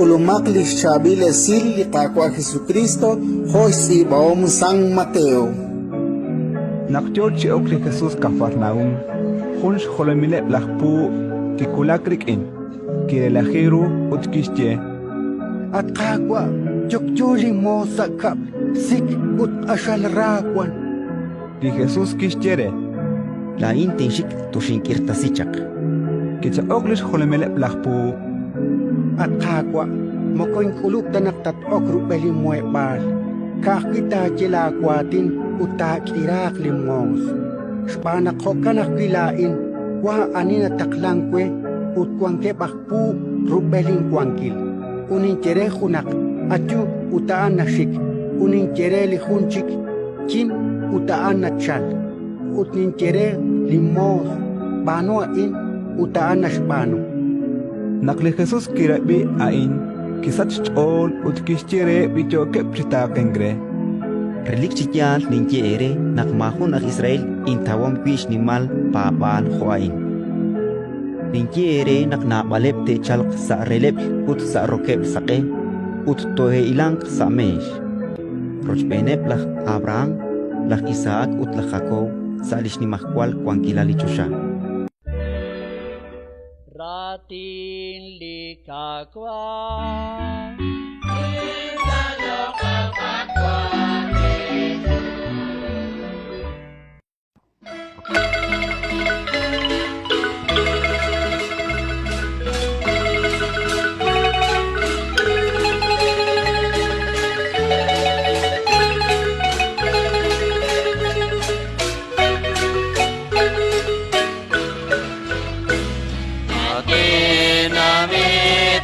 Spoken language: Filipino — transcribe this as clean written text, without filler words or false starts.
Ulumakli Shabile Sil Liqaqua Jesucristo, Hoisi Baom San Mateo. Nakjochi okli Jesús Cafarnaum, Hunsh Holomile Blahpu, Kikulakrik in, Kirelajiru Utkishye. Atqaqua, Chokcholi Mosa Kap, Sik Ut Ashal Rakwan. Di Jesús Kishyere. La intensik tushinkirtasichak. Kicha oklish Holomile Blahpu. Atqaqua, Mokoin Kuluk Tanaktat Okru Belimwe Bal. Kakita Chilakwatin Utak Irak Limos. Spanak Hokanak Kilain, Wa Anina Taklankwe, Utquanke Bakpu, Rubelin Quankil. Uninchere Hunak, Atu Utaan Nashik, Uninchere Lihunchik, Kim Utaan Nachal, Utninchere Limos, Banoa in Utaan Nashbano. Nakli Jesús Kirabi Ain, Kisach Ol Utkishyere Bicho Kepchita Kengre. Relikchikyal ninkiere nakmahun ak Israel intawam kwish nimal paabal hoain. Ninkiere naknabalep te chalk sa relep ut sa rokep sake ut tohe ilang sa mesh. Rochbenep lak Abraham lak Isaac ut lak Jacob sa alish ni mahkwal kwangkilali chusha. Ratin likakwa Namit